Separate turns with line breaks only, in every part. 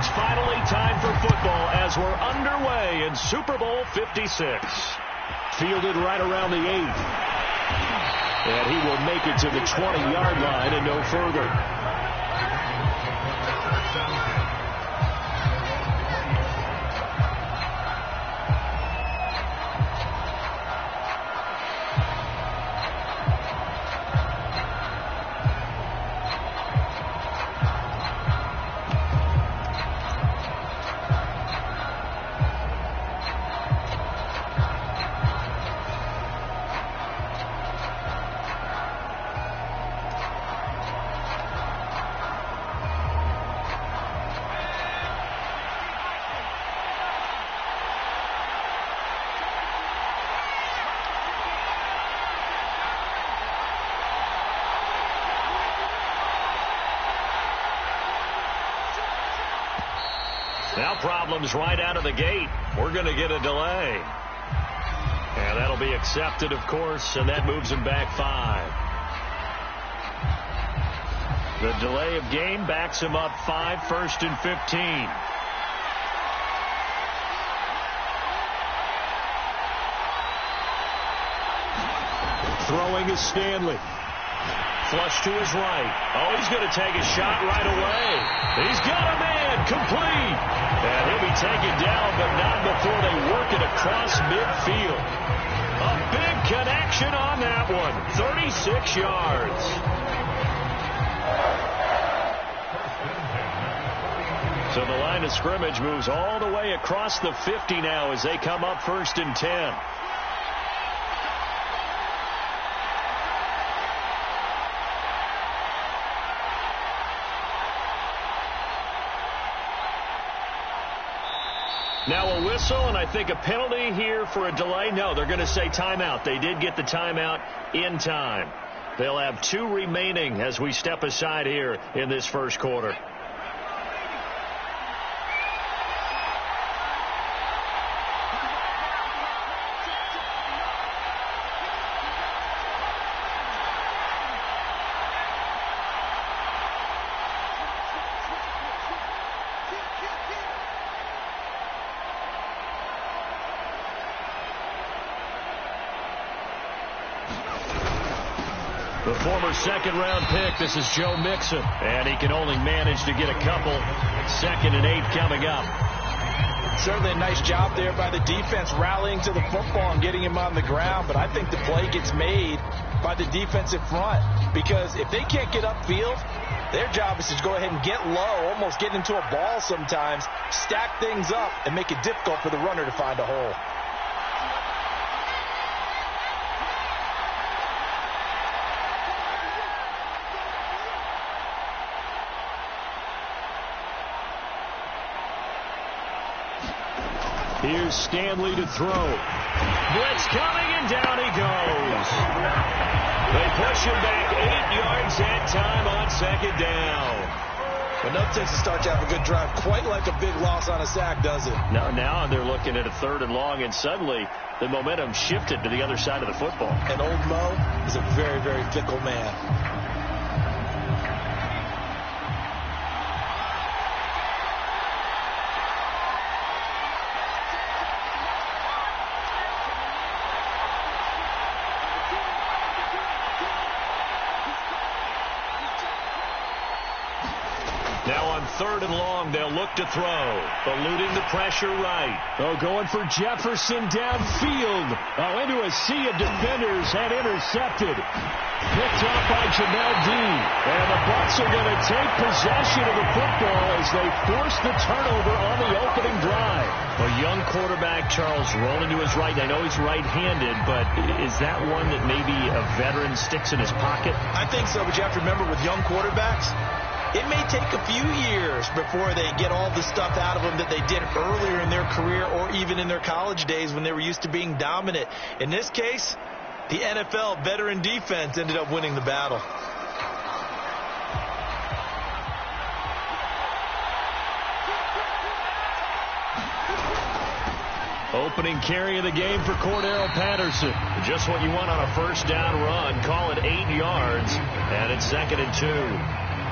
it's finally time for football as we're underway in Super Bowl 56. Fielded right around the 8. And he will make it to the 20-yard line and no further. Now problems right out of the gate. We're going to get a delay. And that'll be accepted, of course, and that moves him back 5. The delay of game backs him up 5, 1st and 15. Throwing is Stanley. Flush to his right. Oh, he's going to take a shot right away. He's got a man. Complete. And he'll be taken down, but not before they work it across midfield. A big connection on that one. 36 yards. So the line of scrimmage moves all the way across the 50 now as they come up 1st and 10. Now a whistle, and I think a penalty here for a delay. No, they're going to say timeout. They did get the timeout in time. They'll have 2 remaining as we step aside here in this first quarter. The former second-round pick, this is Joe Mixon, and he can only manage to get a couple. 2nd and 8 coming up.
Certainly a nice job there by the defense rallying to the football and getting him on the ground, but I think the play gets made by the defensive front because if they can't get upfield, their job is to go ahead and get low, almost get into a ball sometimes, stack things up, and make it difficult for the runner to find a hole.
Here's Stanley to throw. Blitz coming, and down he goes. They push him back 8 yards that time on 2nd down.
But no takes to start to have a good drive, quite like a big loss on a sack, does it?
Now they're looking at a 3rd and long, and suddenly the momentum shifted to the other side of the football.
And old Mo is a very, very fickle man.
Now on 3rd and long, they'll look to throw. Eluding the pressure right. Oh, going for Jefferson downfield. Oh, into a sea of defenders and intercepted. Picked up by Jamel Dean. And the Bucs are going to take possession of the football as they force the turnover on the opening drive. A young quarterback, Charles, rolling to his right. I know he's right-handed, but is that one that maybe a veteran sticks in his pocket?
I think so, but you have to remember with young quarterbacks, it may take a few years before they get all the stuff out of them that they did earlier in their career or even in their college days when they were used to being dominant. In this case, the NFL veteran defense ended up winning the battle.
Opening carry of the game for Cordero Patterson. Just what you want on a 1st down run. Call it 8 yards, and it's 2nd and 2.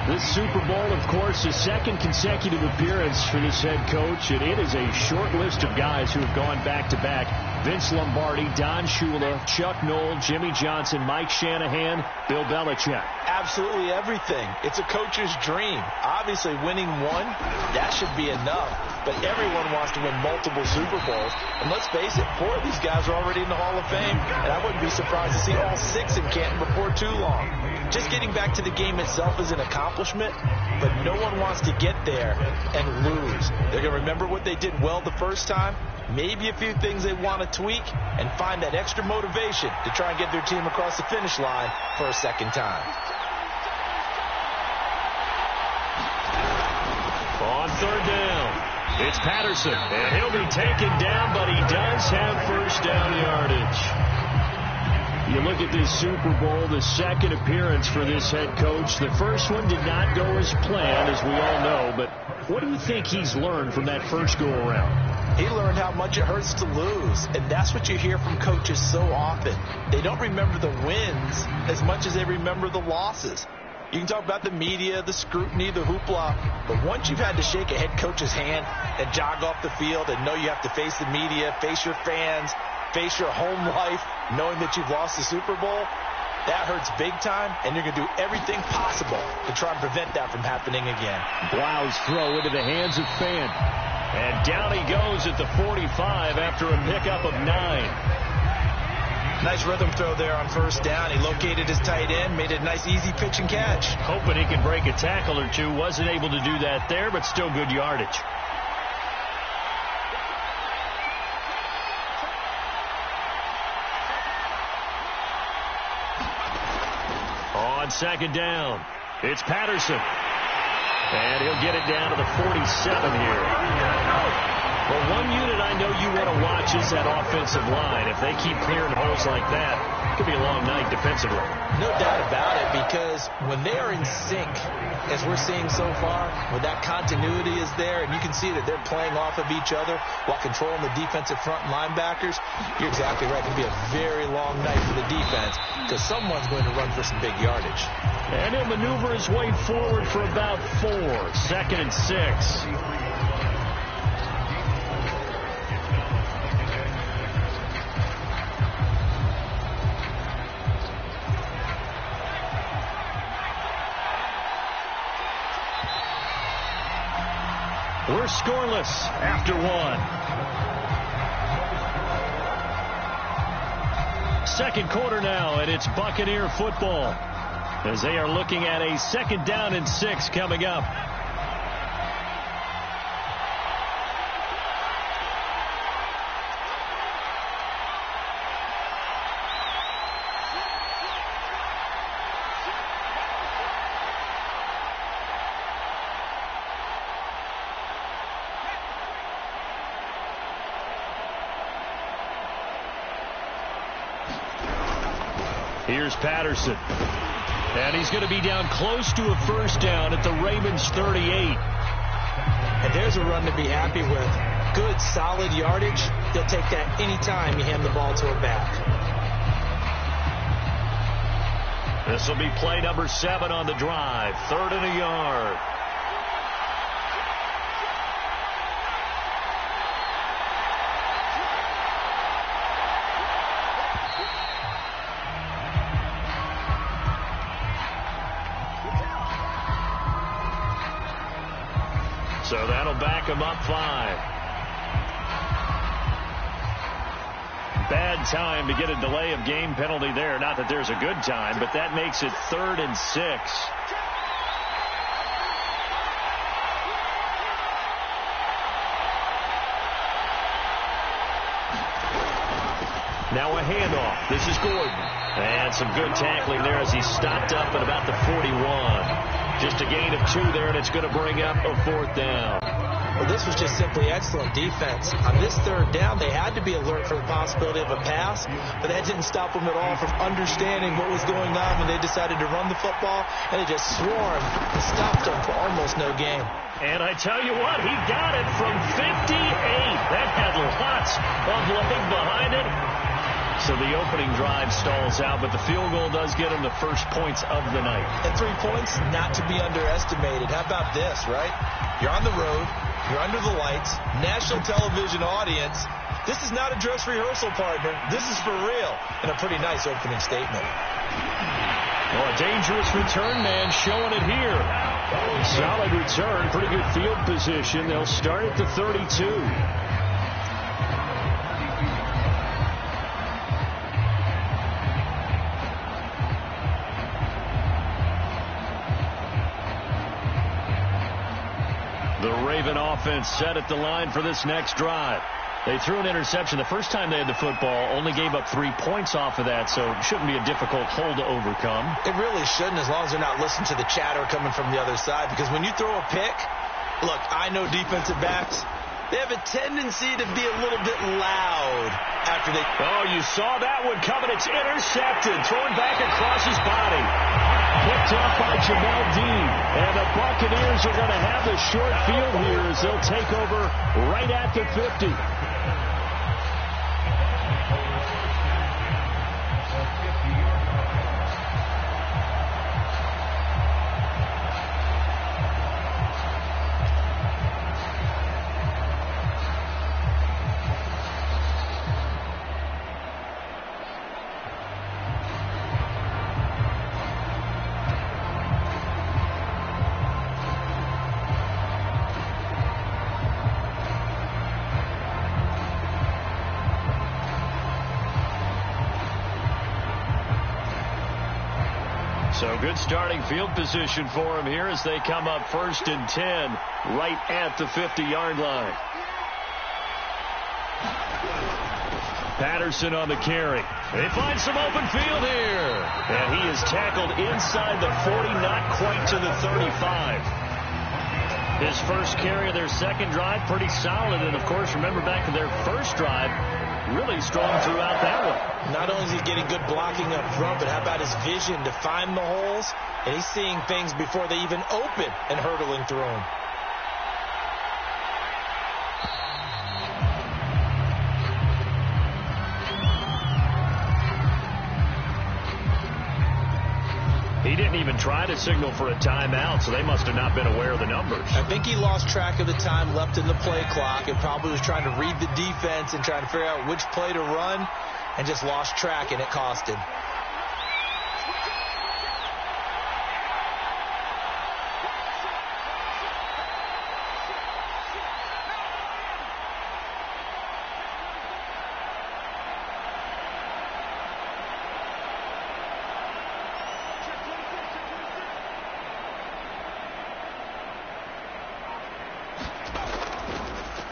This Super Bowl, of course, the second consecutive appearance for this head coach, and it is a short list of guys who have gone back-to-back. Vince Lombardi, Don Shula, Chuck Noll, Jimmy Johnson, Mike Shanahan, Bill Belichick.
Absolutely everything. It's a coach's dream. Obviously, winning one, that should be enough. But everyone wants to win multiple Super Bowls. And let's face it, 4 of these guys are already in the Hall of Fame. And I wouldn't be surprised to see all 6 in Canton before too long. Just getting back to the game itself is an accomplishment, but no one wants to get there and lose. They're going to remember what they did well the first time, maybe a few things they want to tweak, and find that extra motivation to try and get their team across the finish line for a second time.
On third down, it's Patterson, and he'll be taken down, but he does have first down yardage. You look at this Super Bowl, the second appearance for this head coach. The first one did not go as planned, as we all know, but what do you think he's learned from that first go-around?
He learned how much it hurts to lose, and that's what you hear from coaches so often. They don't remember the wins as much as they remember the losses. You can talk about the media, the scrutiny, the hoopla, but once you've had to shake a head coach's hand and jog off the field and know you have to face the media, face your fans, face your home life, knowing that you've lost the Super Bowl, that hurts big time, and you're going to do everything possible to try and prevent that from happening again.
Blau's throw into the hands of Fant. And down he goes at the 45 after a pickup of 9.
Nice rhythm throw there on first down. He located his tight end, made a nice easy pitch and catch.
Hoping he can break a tackle or two. Wasn't able to do that there, but still good yardage. On second down, it's Patterson. And he'll get it down to the 47 here. Well, one unit I know you want to watch is that offensive line. If they keep clearing holes like that, it could be a long night defensively.
No doubt about it, because when they are in sync, as we're seeing so far, when that continuity is there, and you can see that they're playing off of each other while controlling the defensive front linebackers, you're exactly right. It could be a very long night for the defense, because someone's going to run for some big yardage.
And he'll maneuver his way forward for about 4. 2nd and 6. We're scoreless after 1. Second quarter now, and it's Buccaneer football as they are looking at a 2nd down and 6 coming up. Here's Patterson. And he's going to be down close to a first down at the Ravens 38.
And there's a run to be happy with. Good, solid yardage. They'll take that anytime you hand the ball to a back.
This will be play number 7 on the drive. 3rd and a yard. So that'll back him up 5. Bad time to get a delay of game penalty there. Not that there's a good time, but that makes it 3rd and 6. Now a handoff. This is Gordon. And some good tackling there as he stopped up at about the 41. Just a gain of 2 there, and it's going to bring up a 4th down.
Well, this was just simply excellent defense. On this 3rd down, they had to be alert for the possibility of a pass, but that didn't stop them at all from understanding what was going on when they decided to run the football, and they just swarmed and stopped them for almost no gain.
And I tell you what, he got it from 58. That had lots of leg behind it. So the opening drive stalls out, but the field goal does get them the first points of the night.
And 3 points, not to be underestimated. How about this, right? You're on the road. You're under the lights. National television audience. This is not a dress rehearsal, partner. This is for real. And a pretty nice opening statement.
Well, a dangerous return man showing it here. Solid return. Pretty good field position. They'll start at the 32. The Raven offense set at the line for this next drive. They threw an interception the first time they had the football, only gave up 3 points off of that, so it shouldn't be a difficult hole to overcome.
It really shouldn't, as long as they're not listening to the chatter coming from the other side, because when you throw a pick, look, I know defensive backs, they have a tendency to be a little bit loud after they...
Oh, you saw that one coming. It's intercepted, thrown back across his body. Picked up by Jamel Dean. And the Buccaneers are going to have the short field here as they'll take over right at the 50. So good starting field position for him here as they come up 1st and 10 right at the 50-yard line. Patterson on the carry. They find some open field here. And he is tackled inside the 40, not quite to the 35. His first carry of their second drive, pretty solid. And, of course, remember back to their first drive, really strong throughout that one.
Not only is he getting good blocking up front, but how about his vision to find the holes? And he's seeing things before they even open and hurtling through them.
He didn't even try to signal for a timeout, so they must have not been aware of the numbers.
I think he lost track of the time left in the play clock and probably was trying to read the defense and trying to figure out which play to run and just lost track, and it cost him.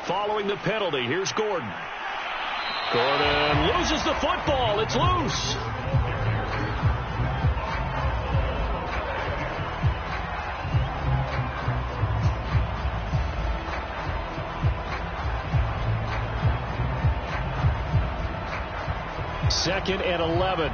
Following the penalty, here's Gordon. Gordon loses the football. It's loose. Second and 11.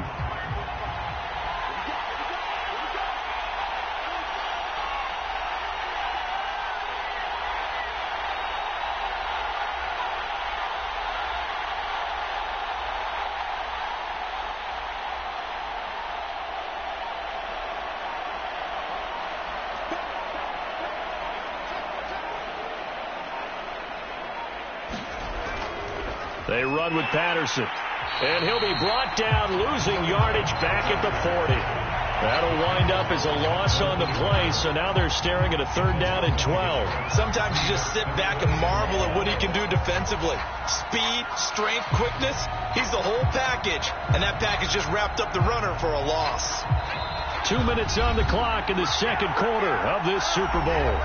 They run with Patterson. And he'll be brought down, losing yardage back at the 40. That'll wind up as a loss on the play, so now they're staring at a 3rd down and 12.
Sometimes you just sit back and marvel at what he can do defensively. Speed, strength, quickness, he's the whole package. And that package just wrapped up the runner for a loss.
2 minutes on the clock in the second quarter of this Super Bowl.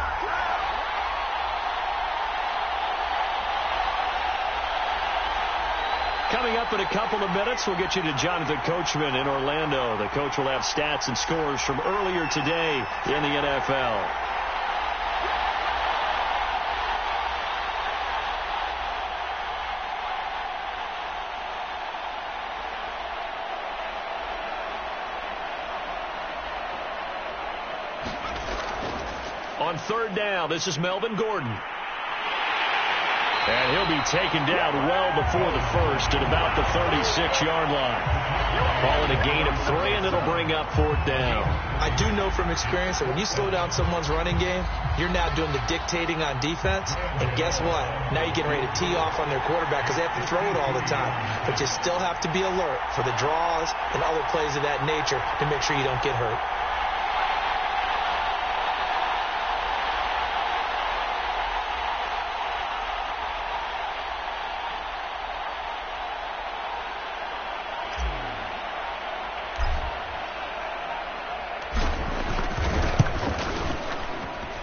Coming up in a couple of minutes, we'll get you to Jonathan Coachman in Orlando. The coach will have stats and scores from earlier today in the NFL. On 3rd down, this is Melvin Gordon. And he'll be taken down well before the first at about the 36-yard line. Call it a gain of 3, and it'll bring up 4th down.
I do know from experience that when you slow down someone's running game, you're now doing the dictating on defense. And guess what? Now you're getting ready to tee off on their quarterback because they have to throw it all the time. But you still have to be alert for the draws and other plays of that nature to make sure you don't get hurt.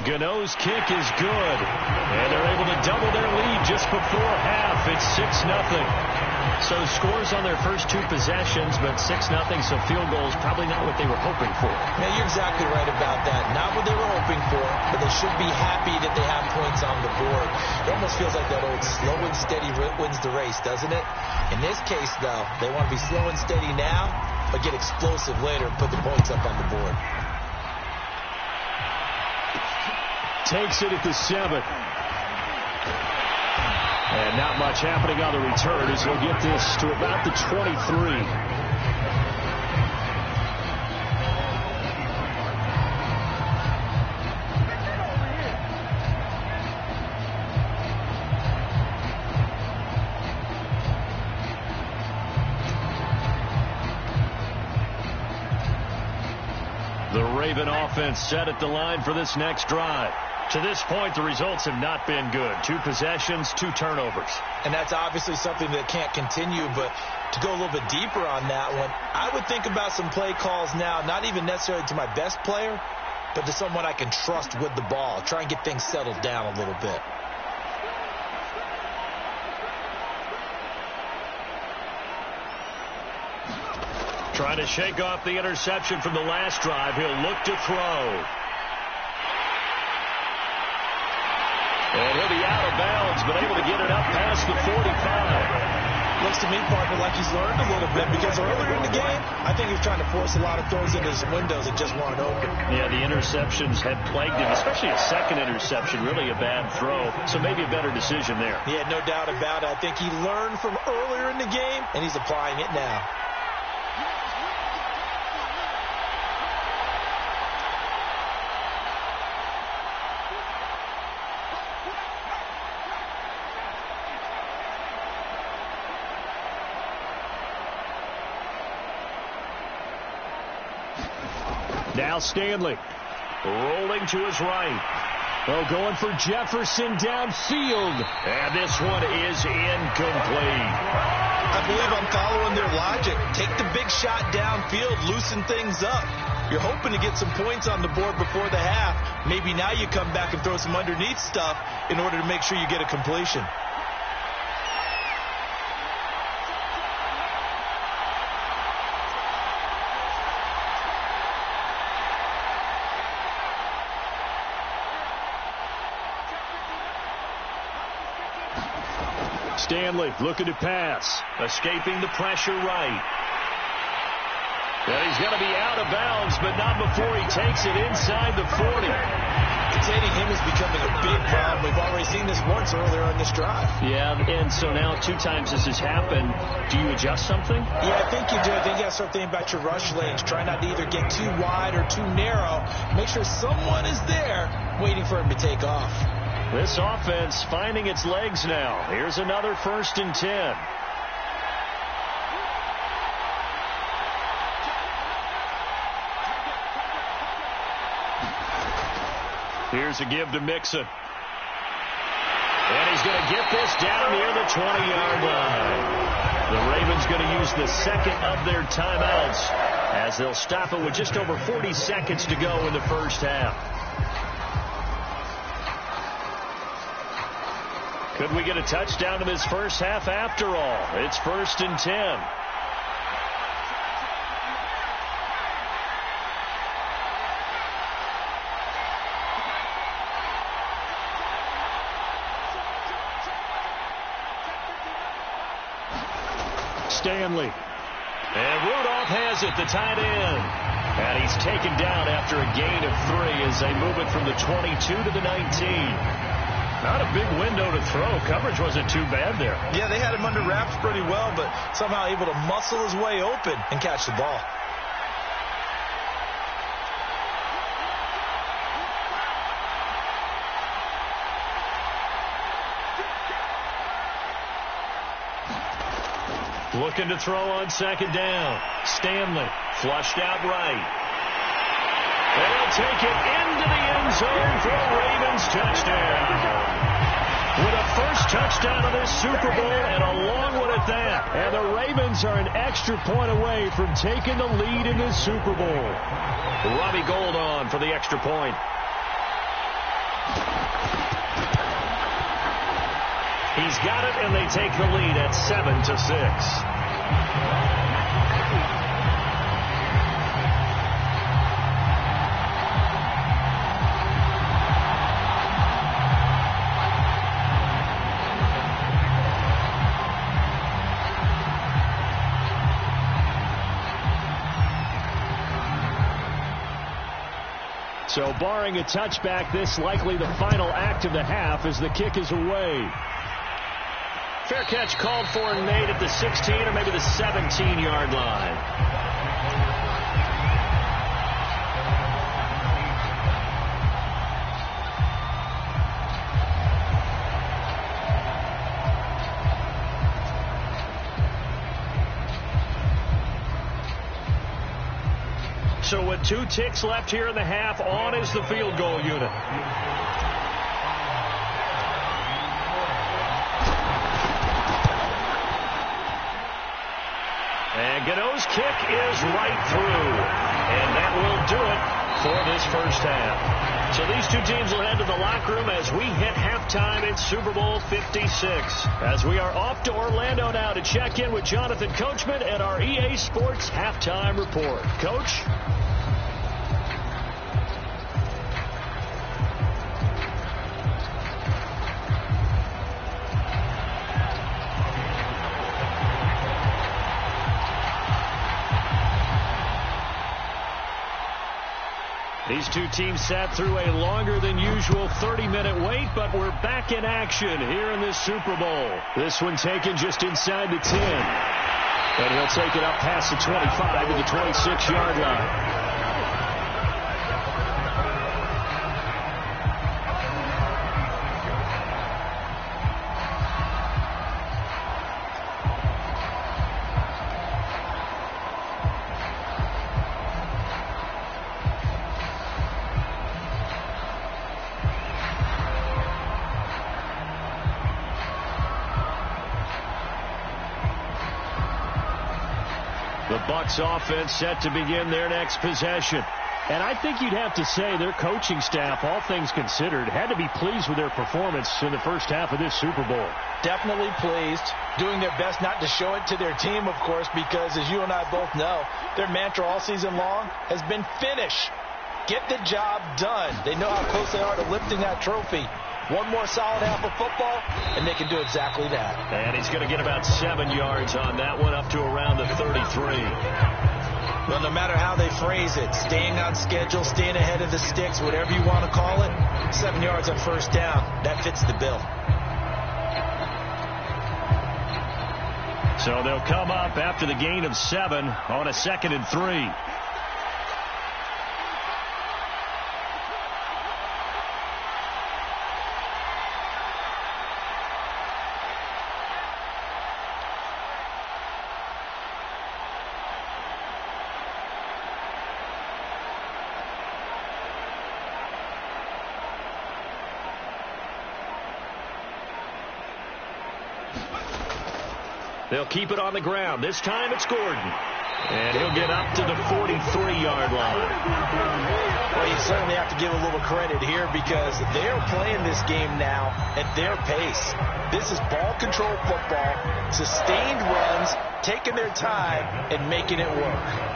Gano's kick is good, and they're able to double their lead just before half. It's 6-0. So scores on their first 2 possessions, but 6-0, so field goals probably not what they were hoping for.
Yeah, you're exactly right about that. Not what they were hoping for, but they should be happy that they have points on the board. It almost feels like that old slow and steady wins the race, doesn't it? In this case, though, they want to be slow and steady now, but get explosive later and put the points up on the board.
Takes it at the 7. And not much happening on the return as he'll get this to about the 23. The Raven offense set at the line for this next drive. To this point, the results have not been good. 2 possessions, 2 turnovers.
And that's obviously something that can't continue, but to go a little bit deeper on that one, I would think about some play calls now, not even necessarily to my best player, but to someone I can trust with the ball. Try and get things settled down a little bit.
Trying to shake off the interception from the last drive. He'll look to throw. And he'll be out of bounds, but able to get it up past the 45.
Looks to me, partner, like he's learned a little bit because earlier in the game, I think he was trying to force a lot of throws into his windows that just weren't open.
Yeah, the interceptions had plagued him, especially a second interception, really a bad throw. So maybe a better decision there.
Yeah, no doubt about it. I think he learned from earlier in the game, and he's applying it now.
Now Stanley rolling to his right. Oh, going for Jefferson downfield. And this one is incomplete.
I believe I'm following their logic. Take the big shot downfield, loosen things up. You're hoping to get some points on the board before the half. Maybe now you come back and throw some underneath stuff in order to make sure you get a completion.
Stanley looking to pass. Escaping the pressure right. And he's going to be out of bounds, but not before he takes it inside the 40.
Containing him is becoming a big problem. We've already seen this once earlier on this drive.
Yeah, and so now 2 times this has happened. Do you adjust something?
Yeah, I think you do. I think you got to start thinking about your rush lanes. Try not to either get too wide or too narrow. Make sure someone is there waiting for him to take off.
This offense finding its legs now. Here's another 1st and 10. Here's a give to Mixon. And he's going to get this down near the 20-yard line. The Ravens going to use the second of their timeouts as they'll stop it with just over 40 seconds to go in the first half. Could we get a touchdown in this first half after all? It's 1st and 10. Stanley. And Rudolph has it, the tight end. And he's taken down after a gain of 3 as they move it from the 22 to the 19. Not a big window to throw. Coverage wasn't too bad there.
Yeah, they had him under wraps pretty well, but somehow able to muscle his way open and catch the ball.
Looking to throw on second down. Stanley flushed out right. They'll take it into the end zone for a Ravens touchdown. With a first touchdown of this Super Bowl and a long one at that. And the Ravens are an extra point away from taking the lead in this Super Bowl. Robbie Gould on for the extra point. He's got it, and they take the lead at 7-6. So barring a touchback, this likely the final act of the half as the kick is away. Fair catch called for and made at the 16 or maybe the 17-yard line. So with 2 ticks left here in the half, on is the field goal unit. And Gano's kick is right through. And that will do it for this first half. So these two teams will head to the locker room as we hit halftime in Super Bowl 56. As we are off to Orlando now to check in with Jonathan Coachman and our EA Sports Halftime Report. Coach? These two teams sat through a longer than usual 30-minute wait, but we're back in action here in this Super Bowl. This one taken just inside the 10. And he'll take it up past the 25 to the 26-yard line. The Bucs offense set to begin their next possession. And I think you'd have to say their coaching staff, all things considered, had to be pleased with their performance in the first half of this Super Bowl.
Definitely pleased. Doing their best not to show it to their team, of course, because as you and I both know, their mantra all season long has been finish. Get the job done. They know how close they are to lifting that trophy. One more solid half of football, and they can do exactly that.
And he's going to get about 7 yards on that one, up to around the 33.
Well, no matter how they phrase it, staying on schedule, staying ahead of the sticks, whatever you want to call it, 7 yards on first down, that fits the bill.
So they'll come up after the gain of 7 on a 2nd and 3. They'll keep it on the ground. This time it's Gordon. And he'll get up to the 43-yard line.
Well, you certainly have to give a little credit here because they're playing this game now at their pace. This is ball control football, sustained runs, taking their time and making it work.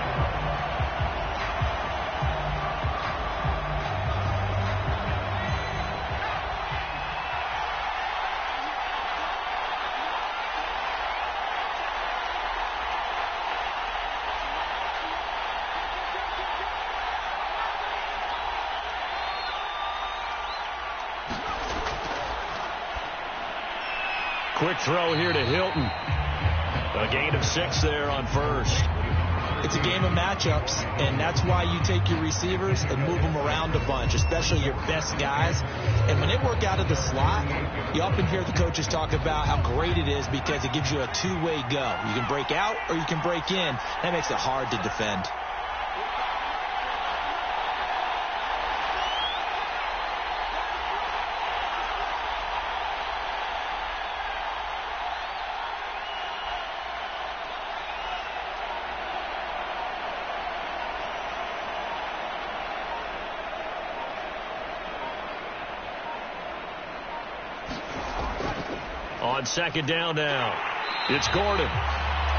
Quick throw here to Hilton. A gain of 6 there on first.
It's a game of matchups, and that's why you take your receivers and move them around a bunch, especially your best guys. And when they work out of the slot, you often hear the coaches talk about how great it is because it gives you a two-way go. You can break out or you can break in. That makes it hard to defend.
On second down now, it's Gordon.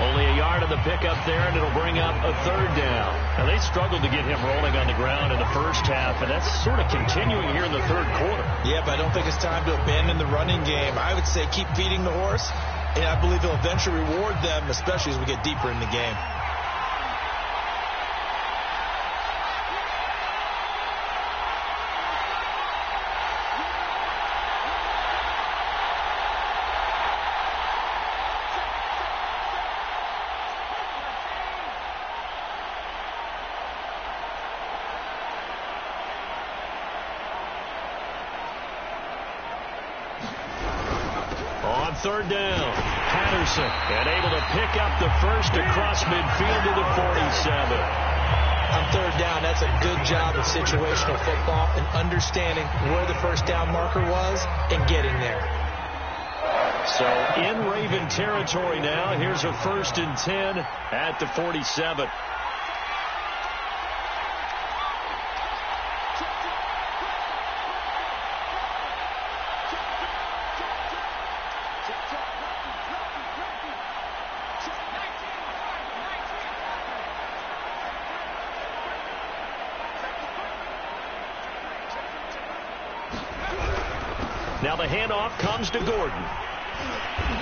Only a yard on the pickup there, and it'll bring up a third down. Now, they struggled to get him rolling on the ground in the first half, and that's sort of continuing here in the third quarter.
Yeah, but I don't think it's time to abandon the running game. I would say keep feeding the horse, and I believe he'll eventually reward them, especially as we get deeper in the game.
Third down, Patterson, and able to pick up the first across midfield to the 47.
On third down, that's a good job of situational football and understanding where the first down marker was and getting there.
So in Raven territory now, here's a 1st and 10 at the 47. Now the handoff comes to Gordon.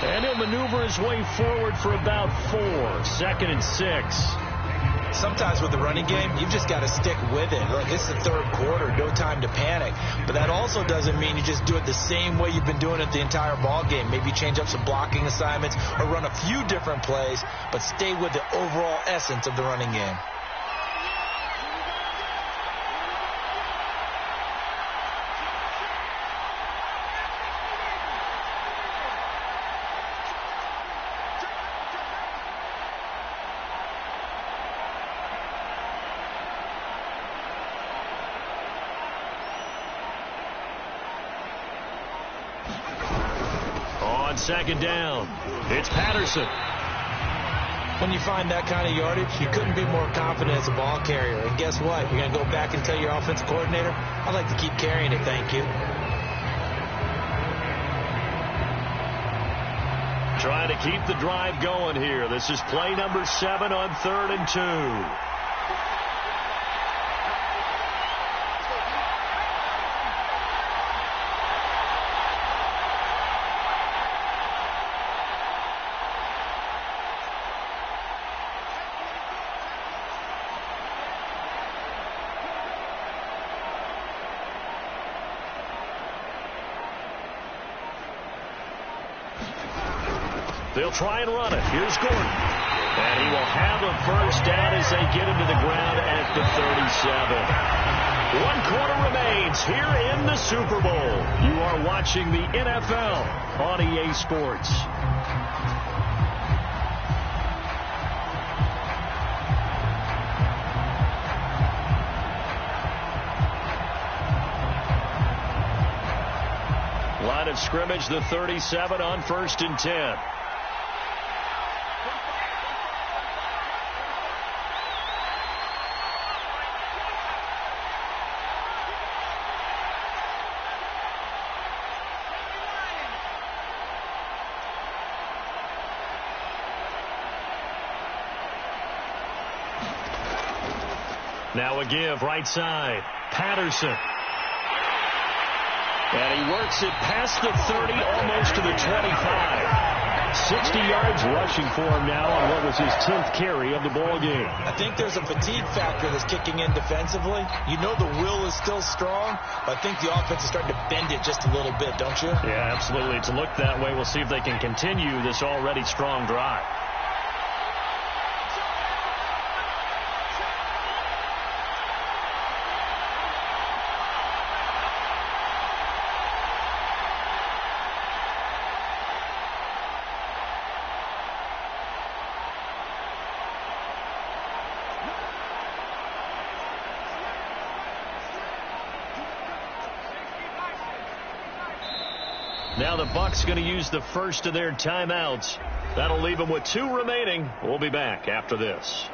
And he'll maneuver his way forward for about 4. 2nd and 6.
Sometimes with the running game, you've just got to stick with it. Look, this is the third quarter, no time to panic. But that also doesn't mean you just do it the same way you've been doing it the entire ball game. Maybe change up some blocking assignments or run a few different plays, but stay with the overall essence of the running game.
Second down, it's Patterson.
When you find that kind of yardage, you couldn't be more confident as a ball carrier. And guess what? You're going to go back and tell your offensive coordinator, I'd like to keep carrying it, thank you.
Trying to keep the drive going here. This is play number 7 on 3rd and 2. They'll try and run it. Here's Gordon. And he will have a first down as they get him to the ground at the 37. 1 quarter remains here in the Super Bowl. You are watching the NFL on EA Sports. Line of scrimmage, the 37 on 1st and 10. Now a give, right side. Patterson. And he works it past the 30, almost to the 25. 60 yards rushing for him now on what was his 10th carry of the ball game.
I think there's a fatigue factor that's kicking in defensively. You know the will is still strong, but I think the offense is starting to bend it just a little bit, don't you?
Yeah, absolutely. It's looked that way. We'll see if they can continue this already strong drive. Now the Bucs going to use the first of their timeouts. That'll leave them with 2 remaining. We'll be back after this.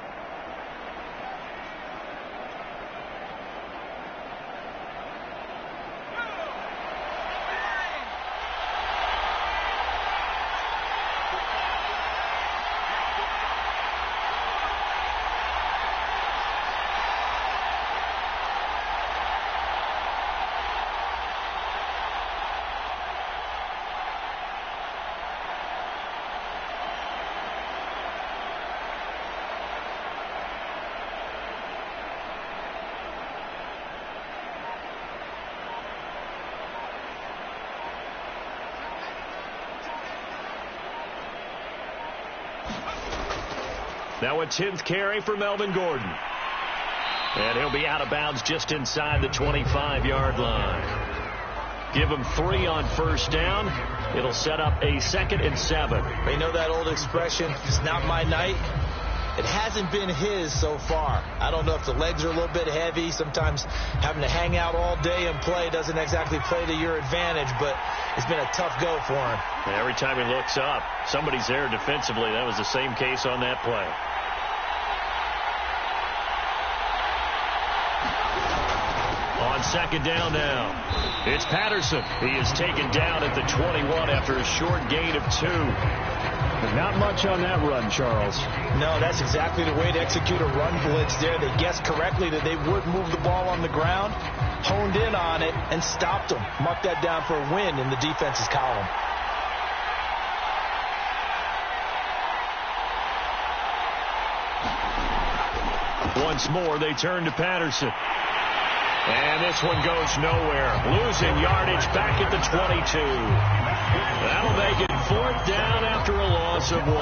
Now a 10th carry for Melvin Gordon. And he'll be out of bounds just inside the 25-yard line. Give him 3 on first down. It'll set up a 2nd and 7.
You know that old expression, it's not my night. It hasn't been his so far. I don't know if the legs are a little bit heavy. Sometimes having to hang out all day and play doesn't exactly play to your advantage, but it's been a tough go for him.
And every time he looks up, somebody's there defensively. That was the same case on that play. On 2nd down now, it's Patterson. He is taken down at the 21 after a short gain of 2. Not much on that run, Charles.
No, that's exactly the way to execute a run blitz there. They guessed correctly that they would move the ball on the ground, honed in on it, and stopped them. Mark that down for a win in the defense's column.
Once more, they turn to Patterson. And this one goes nowhere. Losing yardage back at the 22. That'll make it 4th down after a loss of 1.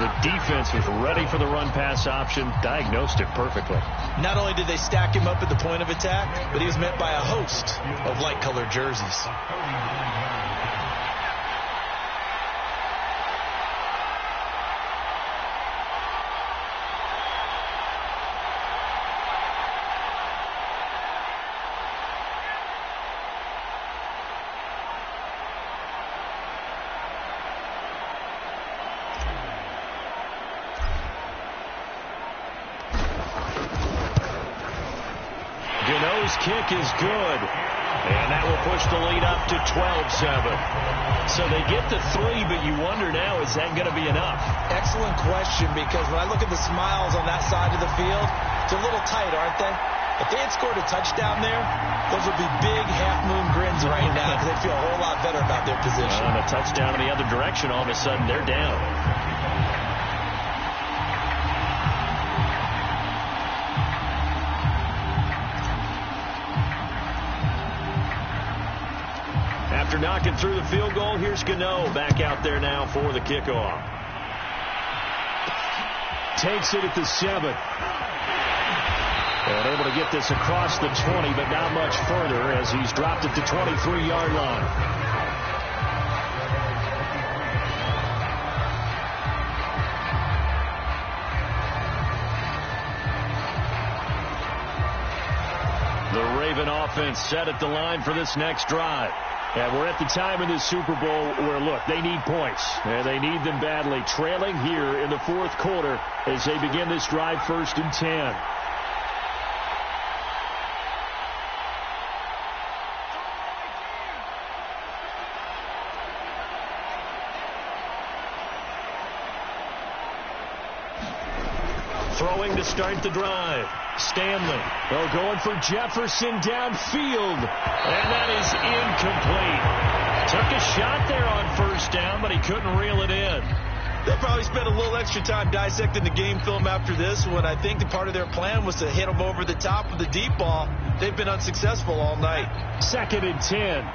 The defense was ready for the run-pass option, diagnosed it perfectly.
Not only did they stack him up at the point of attack, but he was met by a host of light-colored jerseys.
Kick is good, and that will push the lead up to 12-7. So they get the 3, but you wonder now, is that going to be enough?
Excellent question, because when I look at the smiles on that side of the field, it's a little tight, aren't they? If they had scored a touchdown there, those would be big half-moon grins right now, because they feel a whole lot better about their position.
On a touchdown in the other direction, all of a sudden they're down. After knocking through the field goal, here's Gano back out there now for the kickoff. Takes it at the 7. And able to get this across the 20, but not much further as he's dropped at the 23-yard line. The Raven offense set at the line for this next drive. And we're at the time in this Super Bowl where, look, they need points. And they need them badly. Trailing here in the 4th quarter as they begin this drive 1st and 10. Throwing to start the drive. Stanley. Oh, going for Jefferson downfield. And that is incomplete. Took a shot there on first down, but he couldn't reel it in.
They'll probably spend a little extra time dissecting the game film after this one. I think the part of their plan was to hit them over the top of the deep ball. They've been unsuccessful all night.
2nd and 10.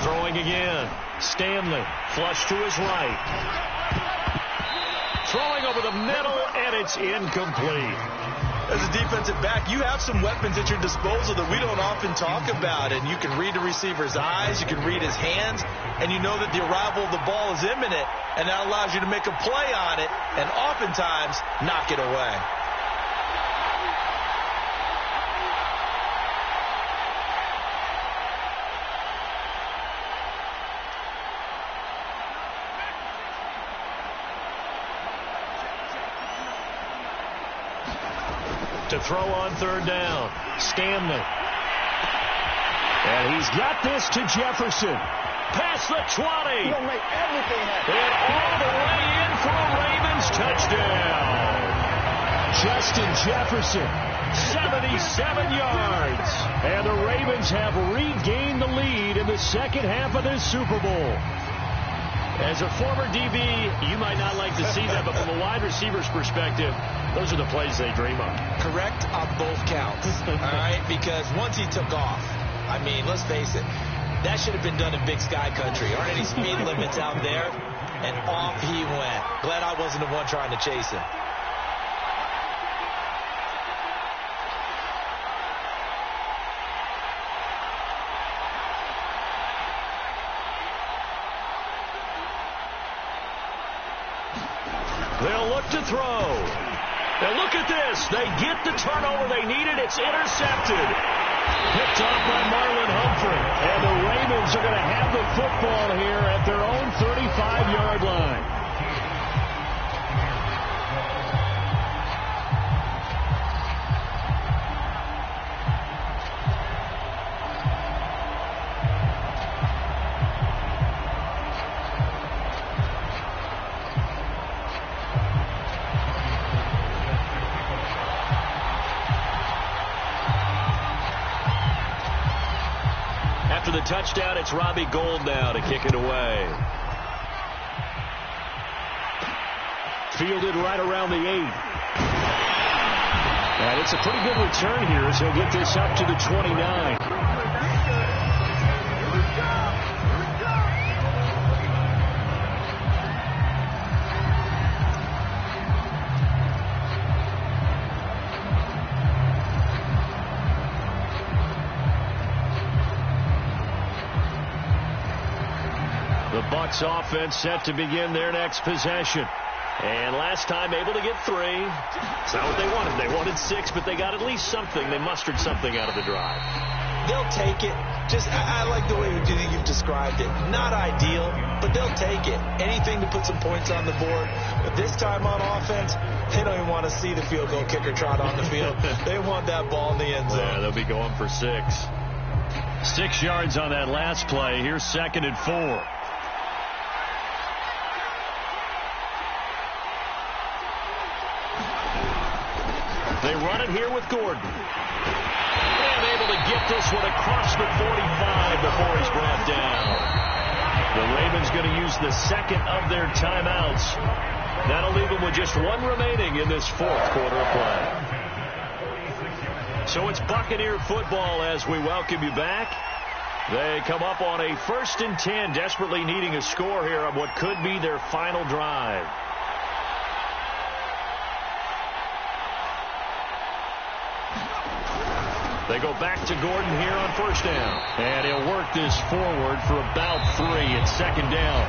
Throwing again. Stanley, flush to his right. Throwing over the middle, and it's incomplete.
As a defensive back, you have some weapons at your disposal that we don't often talk about. And you can read the receiver's eyes, you can read his hands, and you know that the arrival of the ball is imminent, and that allows you to make a play on it and oftentimes knock it away.
To throw on 3rd down. Stanley. And he's got this to Jefferson. Past the 20.
He'll make everything happen.
And all the way in for a Ravens touchdown. Justin Jefferson, 77 yards. And the Ravens have regained the lead in the second half of this Super Bowl. As a former DB, you might not like to see that, but from a wide receiver's perspective, those are the plays they dream of.
Correct on both counts, all right? Because once he took off, I mean, let's face it, that should have been done in Big Sky country. Aren't any speed limits out there? And off he went. Glad I wasn't the one trying to chase him.
They'll look to throw. And look at this. They get the turnover they needed. It's intercepted. Picked off by Marlon Humphrey. And the Ravens are going to have the football here at their own 35-yard line. After the touchdown, it's Robbie Gould now to kick it away. Fielded right around the 8. And it's a pretty good return here as he'll get this up to the 29. The Bucs offense set to begin their next possession. And last time able to get 3. It's not what they wanted. They wanted 6, but they got at least something. They mustered something out of the drive.
They'll take it. I like the way you've described it. Not ideal, but they'll take it. Anything to put some points on the board. But this time on offense, they don't even want to see the field goal kicker trot on the field. They want that ball in the end zone.
Yeah, they'll be going for 6. 6 yards on that last play. Here's 2nd and 4. They run it here with Gordon. And able to get this one across the 45 before he's brought down. The Ravens going to use the second of their timeouts. That'll leave them with just 1 remaining in this 4th quarter of play. So it's Buccaneer football as we welcome you back. They come up on a 1st and 10, desperately needing a score here on what could be their final drive. They go back to Gordon here on 1st down. And he'll work this forward for about 3 at 2nd down.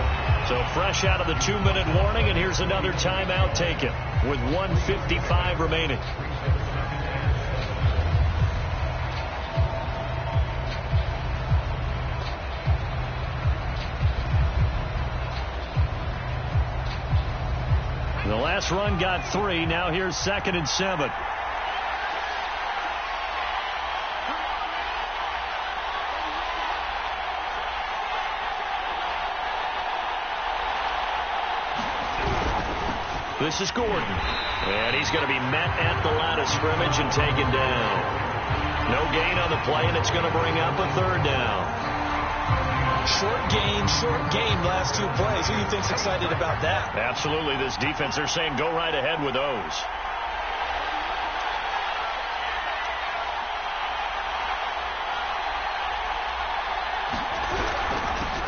So fresh out of the 2-minute warning, and here's another timeout taken with 1:55 remaining. The last This run got 3. Now here's 2nd and 7. This is Gordon. And he's going to be met at the line of scrimmage and taken down. No gain on the play, and it's going to bring up a 3rd down.
Short game last 2 plays. Who do you think's excited about that?
Absolutely. This defense, they're saying go right ahead with those.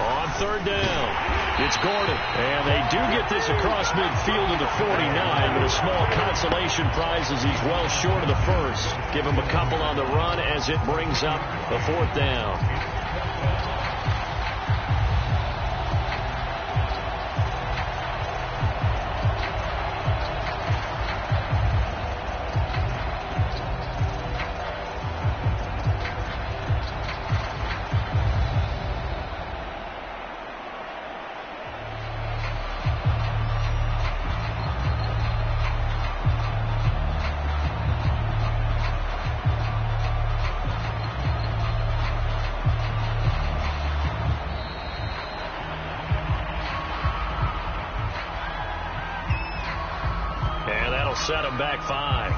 On 3rd down. It's Gordon, and they do get this across midfield to the 49, but a small consolation prize as he's well short of the first. Give him a couple on the run as it brings up a 4th down. Set him back 5.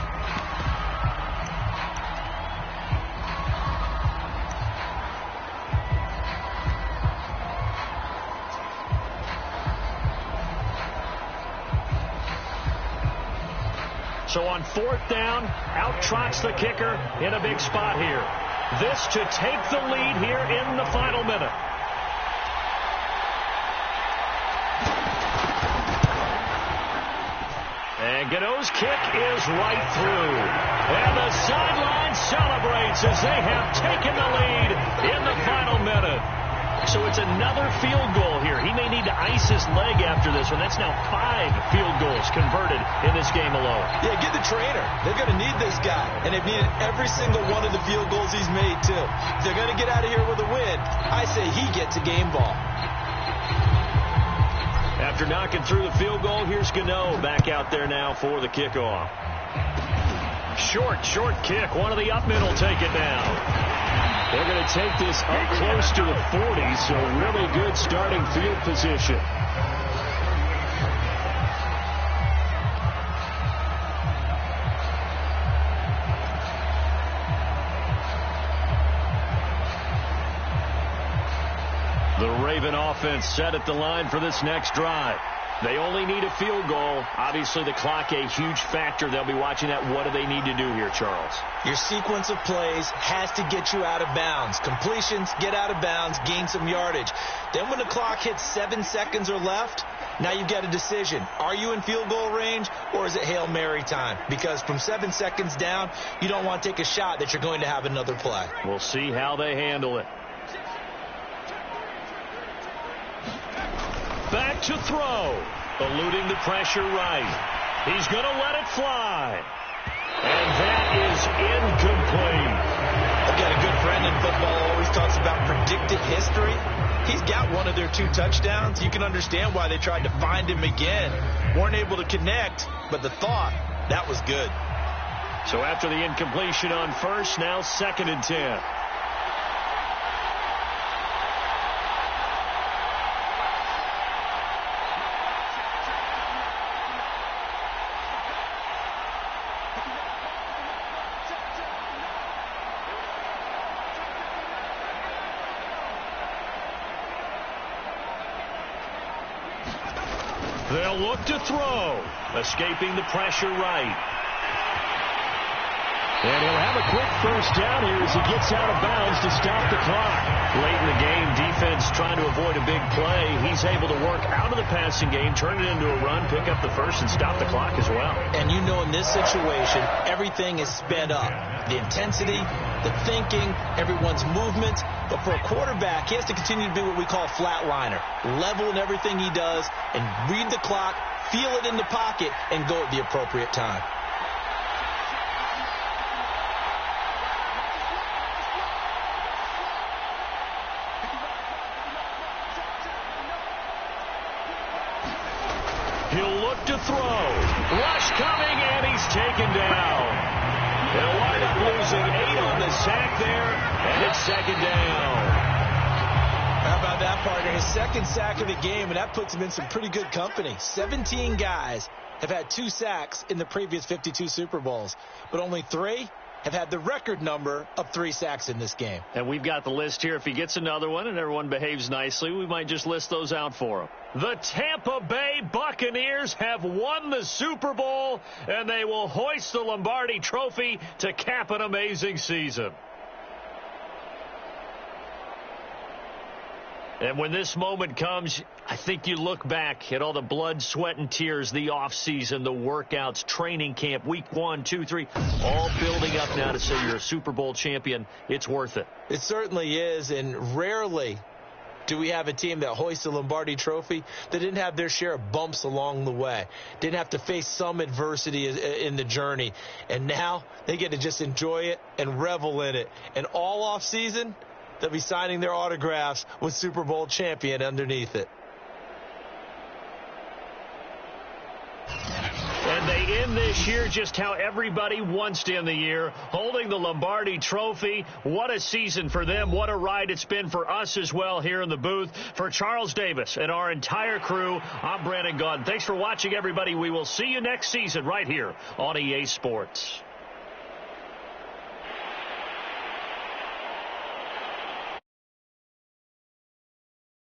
So on 4th down, out trots the kicker in a big spot here. This to take the lead here in the final minute. And Gano's kick is right through. And the sideline celebrates as they have taken the lead in the final minute. So it's another field goal here. He may need to ice his leg after this one. That's now 5 field goals converted in this game alone.
Yeah, get the trainer. They're going to need this guy. And they've needed every single one of the field goals he's made, too. If they're going to get out of here with a win, I say he gets a game ball.
After knocking through the field goal, here's Gano back out there now for the kickoff. Short kick. One of the up men will take it down. They're going to take this up close to the 40, so really good starting field position. The Raven offense set at the line for this next drive. They only need a field goal. Obviously, the clock a huge factor. They'll be watching that. What do they need to do here, Charles?
Your sequence of plays has to get you out of bounds. Completions, get out of bounds, gain some yardage. Then when the clock hits 7 seconds or left, now you've got a decision. Are you in field goal range, or is it Hail Mary time? Because from 7 seconds down, you don't want to take a shot that you're going to have another play.
We'll see how they handle it. Back to throw. Eluding the pressure right. He's going to let it fly. And that is incomplete.
I've got a good friend in football who always talks about predictive history. He's got one of their 2 touchdowns. You can understand why they tried to find him again. Weren't able to connect, but the thought, that was good.
So after the incompletion on first, now 2nd and 10. They'll look to throw. Escaping the pressure right. And he'll have a quick first down here as he gets out of bounds to stop the clock. Late in the game, defense trying to avoid a big play. He's able to work out of the passing game, turn it into a run, pick up the first, and stop the clock as well.
And you know in this situation, everything is sped up. The intensity, the thinking, everyone's movement. But for a quarterback, he has to continue to be what we call flatliner. Level in everything he does and read the clock, feel it in the pocket, and go at the appropriate time.
He'll look to throw. Rush coming, and he's taken down. They'll wind up losing 8 on the sack there, and it's second down.
How about that, partner? His second sack of the game, and that puts him in some pretty good company. 17 guys have had 2 sacks in the previous 52 Super Bowls, but only 3 have had the record number of 3 sacks in this game.
And we've got the list here. If he gets another one and everyone behaves nicely, we might just list those out for him. The Tampa Bay Buccaneers have won the Super Bowl, and they will hoist the Lombardi Trophy to cap an amazing season. And when this moment comes, I think you look back at all the blood, sweat, and tears, the offseason, the workouts, training camp, week 1, 2, 3, all building up now to say you're a Super Bowl champion. It's worth it.
It certainly is, and rarely do we have a team that hoists the Lombardi Trophy that didn't have their share of bumps along the way, didn't have to face some adversity in the journey, and now they get to just enjoy it and revel in it. And all offseason, they'll be signing their autographs with Super Bowl champion underneath it.
And they end this year just how everybody wants to end the year, holding the Lombardi Trophy. What a season for them. What a ride it's been for us as well here in the booth. For Charles Davis and our entire crew, I'm Brandon Gaudin. Thanks for watching, everybody. We will see you next season right here on EA Sports.